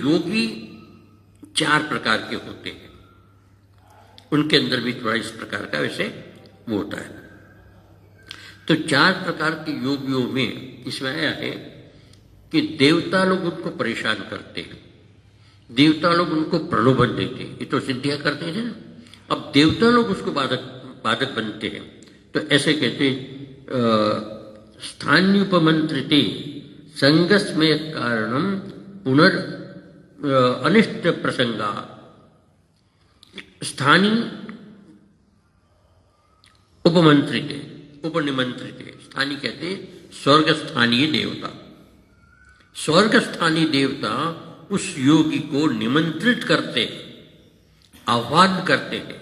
योगी 4 प्रकार के होते हैं, उनके अंदर भी थोड़ा इस प्रकार का वैसे वो होता है। तो 4 प्रकार के योगियों में इसमें आया है कि देवता लोग उनको परेशान करते हैं, देवता लोग उनको प्रलोभन देते हैं, ये तो सिद्धियां करते थे ना। अब देवता लोग उसको बाधक बनते हैं, तो ऐसे कहते स्थान्युपमंत्रिते संगस्मय कारणम पुनर् अनिष्ट प्रसंगा। स्थानीय उपमंत्रित, उपनिमंत्रित, स्थानीय कहते स्वर्ग स्थानीय देवता। स्वर्ग स्थानीय देवता उस योगी को निमंत्रित करते हैं, आह्वान करते हैं,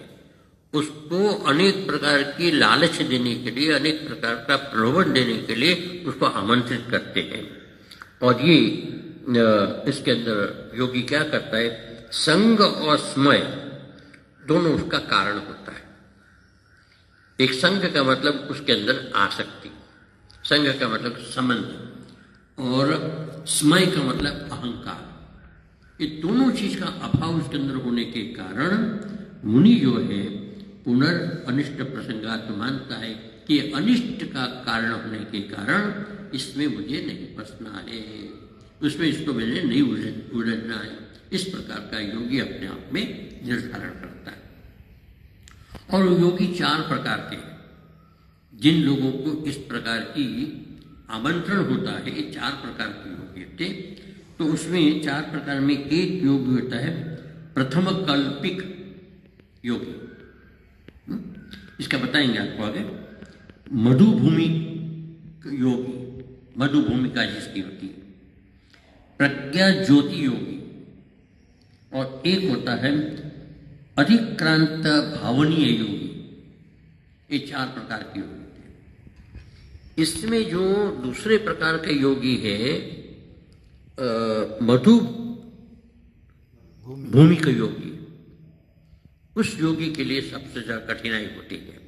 उसको अनेक प्रकार की लालच देने के लिए, अनेक प्रकार का प्रलोभन देने के लिए उसको आमंत्रित करते हैं। और ये इसके अंदर योगी क्या करता है, संग और स्मय दोनों उसका कारण होता है। एक संग का मतलब उसके अंदर आसक्ति, संग का मतलब संबंध, और स्मय का मतलब अहंकार। ये दोनों चीज का अभाव उसके अंदर होने के कारण मुनि जो है पुनर्अनिष्ट प्रसंगात मानता है कि अनिष्ट का कारण होने के कारण इसमें मुझे नहीं फंसना है, उसमें इसको मुझे नहीं उलझना है। इस प्रकार का योगी अपने आप में निर्धारण करता है। और योगी 4 प्रकार के हैं। जिन लोगों को इस प्रकार की आमंत्रण होता है, ये 4 प्रकार के योगी होते, तो उसमें 4 प्रकार में एक योगी होता है प्रथम कल्पिक योगी। इसका बताएंगे आपको आगे। मधुभूमि योगी, मधुभूमिका जिसकी होती है, प्रज्ञा ज्योति योगी, और एक होता है अधिक्रांत भावनीय योगी। ये 4 प्रकार के योगी थे। इसमें जो दूसरे प्रकार के योगी है मधु भूमिका योगी, उस योगी के लिए सबसे ज्यादा कठिनाई होती है।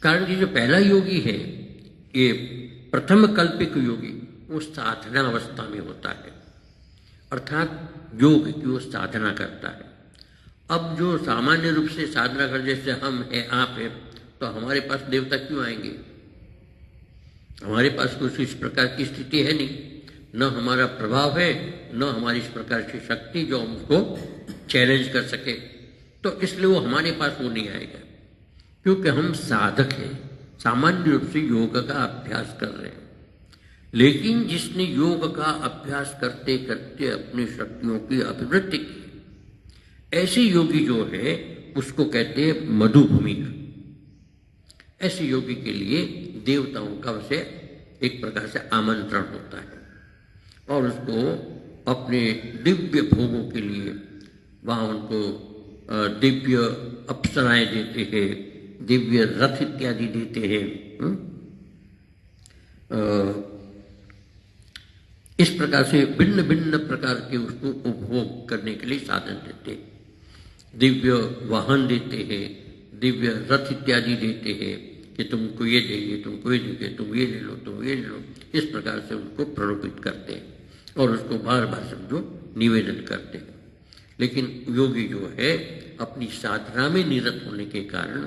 कारण कि जो पहला योगी है, ये प्रथम कल्पिक योगी, वो साधना अवस्था में होता है, अर्थात योग की वो साधना करता है। अब जो सामान्य रूप से साधना कर, जैसे हम हैं, आप हैं, तो हमारे पास देवता क्यों आएंगे? हमारे पास कुछ इस प्रकार की स्थिति है नहीं, न हमारा प्रभाव है, न हमारी इस प्रकार की शक्ति जो हमको चैलेंज कर सके, तो इसलिए वो हमारे पास वो नहीं आएगा, क्योंकि हम साधक हैं, सामान्य रूप से योग का अभ्यास कर रहे हैं। लेकिन जिसने योग का अभ्यास करते करते अपनी शक्तियों की अभिवृद्धि की, ऐसे योगी जो है उसको कहते हैं मधुभूमिका। ऐसे योगी के लिए देवताओं का वैसे एक प्रकार से आमंत्रण होता है, और उसको अपने दिव्य भोगों के लिए वहाँ उनको दिव्य अप्सराएं देते हैं, दिव्य रथ इत्यादि देते हैं। इस प्रकार से भिन्न भिन्न प्रकार के उसको उपभोग करने के लिए साधन देते हैं, दिव्य वाहन देते हैं, दिव्य रथ इत्यादि देते हैं कि तुमको ये देंगे, तुमको ये देंगे, तुम ये ले लो, तुम ये ले लो। इस प्रकार से उनको प्रलोभित करते हैं और उसको बार बार समझो निवेदन करते हैं। लेकिन योगी जो है अपनी साधना में निरत होने के कारण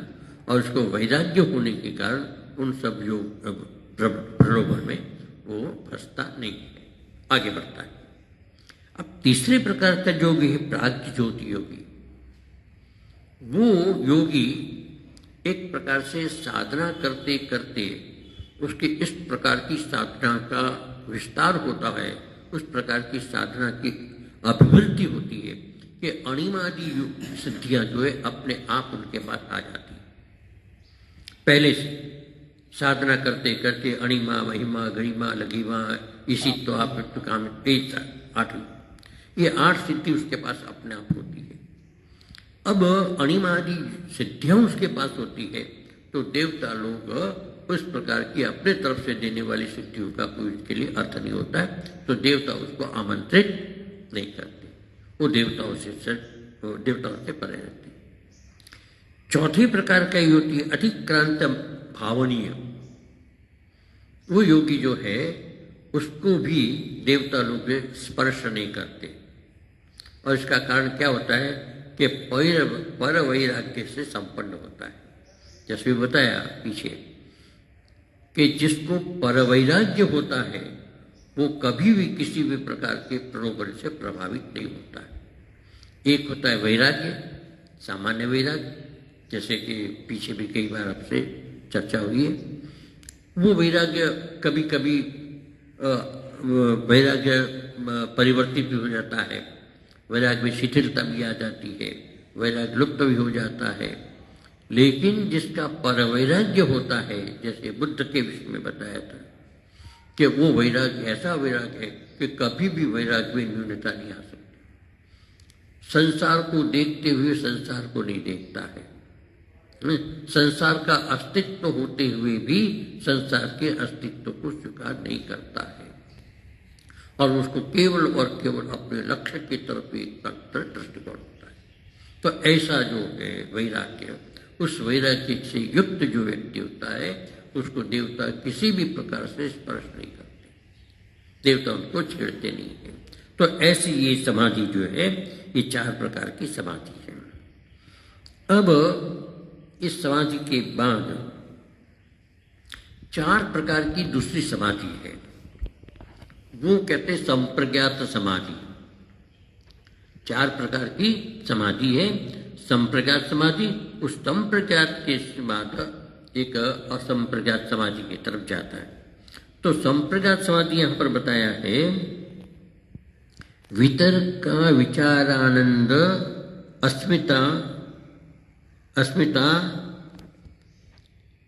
और उसको वैराग्य होने के कारण उन सब योग प्रलोभन में वो फंसता नहीं है, आगे बढ़ता है। अब तीसरे प्रकार का योगी है प्राज्ञ ज्योति योगी। वो योगी एक प्रकार से साधना करते करते उसके इस प्रकार की साधना का विस्तार होता है, उस प्रकार की साधना की अभिवृद्धि होती है कि अणिमादि सिद्धियां जो है अपने आप उनके पास आ जाती है। पहले से साधना करते करते अणिमा, महिमा, गरिमा, लघिमा, इसी तो आप काम 8 ये 8 सिद्धि उसके पास अपने आप होती है। अब अणिमादि सिद्धियां उसके पास होती है तो देवता लोग उस प्रकार की अपने तरफ से देने वाली सिद्धियों का कोई उसके लिए अर्थ नहीं होता है, तो देवता उसको आमंत्रित नहीं करते, वो देवताओं से परे रहते। चौथे प्रकार का होती है अतिक्रांत भावनीय। वो योगी जो है उसको भी देवता लोग स्पर्श नहीं करते। और इसका कारण क्या होता है कि पर वैराग्य से संपन्न होता है। जैसे बताया पीछे कि जिसको पर वैराग्य होता है वो कभी भी किसी भी प्रकार के प्रलोभन से प्रभावित नहीं होता है। एक होता है वैराग्य, सामान्य वैराग्य, जैसे कि पीछे भी कई बार आपसे चर्चा हुई है। वो वैराग्य कभी कभी वैराग्य परिवर्तित भी हो जाता है, वैराग्य में शिथिलता भी आ जाती है, वैराग्य लुप्त भी हो जाता है। लेकिन जिसका पर वैराग्य होता है, जैसे बुद्ध के विषय में बताया था कि वो वैराग्य ऐसा वैराग्य है कि कभी भी वैराग्य में न्यूनता नहीं आ सकती। संसार को देखते हुए संसार को नहीं देखता है, संसार का अस्तित्व होते हुए भी संसार के अस्तित्व को स्वीकार नहीं करता है, और उसको केवल और केवल अपने लक्ष्य की तरफ एक दृष्टिकोण होता है। तो ऐसा जो है वैराग्य, उस वैराग्य से युक्त जो व्यक्ति होता है उसको देवता किसी भी प्रकार से स्पर्श नहीं करते, देवता उनको छेड़ते नहीं है। तो ऐसी ये समाधि जो है, ये 4 प्रकार की समाधि है। अब इस समाधि के बाद 4 प्रकार की दूसरी समाधि है, वो कहते हैं संप्रज्ञात समाधि। 4 प्रकार की समाधि है। संप्रज्ञात समाधि, उस संप्रज्ञात के बाद एक असंप्रज्ञात समाधि की तरफ जाता है। तो संप्रज्ञात समाधि यहां पर बताया है वितर्क विचारानंद अस्मिता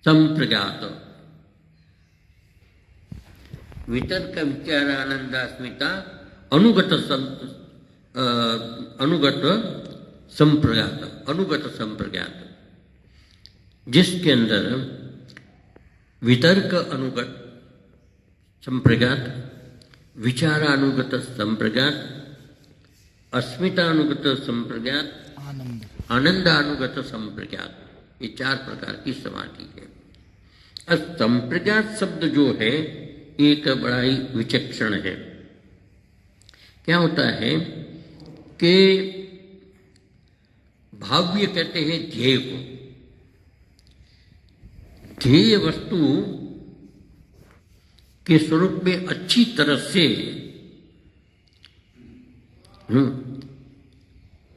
संप्रज्ञात। वितर्क विचारानंद अस्मिता अनुगत संप्रज्ञात, जिसके अंदर वितर्क अनुगत संप्रज्ञात, विचारानुगत संप्रज्ञात, अस्मितानुगत संप्रज्ञात, आनंदानुगत संप्रज्ञात, ये 4 प्रकार की समाधि है। अब संप्रज्ञात शब्द जो है एक बड़ा ही विचक्षण है। क्या होता है कि भाव्य कहते हैं ध्येय को, ध्येय वस्तु के स्वरूप में अच्छी तरह से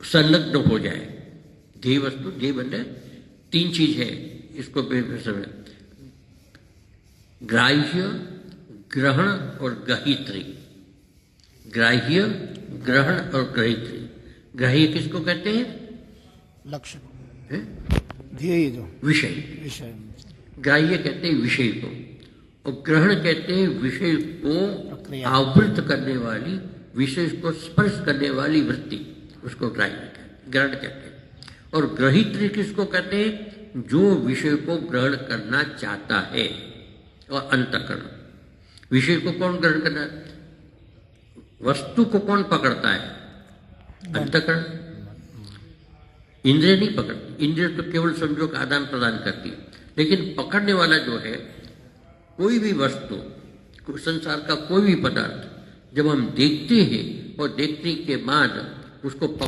संलग्न हो जाए। ध्येय वस्तु, ध्येय बने 3 चीज है, इसको समझ, ग्राह्य, ग्रहण और ग्रहित्री। ग्राह्य, ग्रहण और ग्रहित्री। ग्राह्य किसको कहते हैं? लक्ष्य, ध्येय जो विषय। ग्राह्य कहते हैं विषय को, और ग्रहण कहते हैं विषय को आवृत करने वाली, विषय को स्पर्श करने वाली वृत्ति, उसको ग्रहण कहते हैं। और ग्रहित्री किसको कहते हैं? जो विषय को ग्रहण करना चाहता है। और अंतःकरण, विषय को कौन ग्रहण करना है? वस्तु को कौन पकड़ता है? अंतःकरण। इंद्रिय नहीं पकड़ती, इंद्रिय तो केवल समझो का आदान प्रदान करती है, लेकिन पकड़ने वाला जो है, कोई भी वस्तु, संसार का कोई भी पदार्थ जब हम देखते हैं और देखने के बाद उसको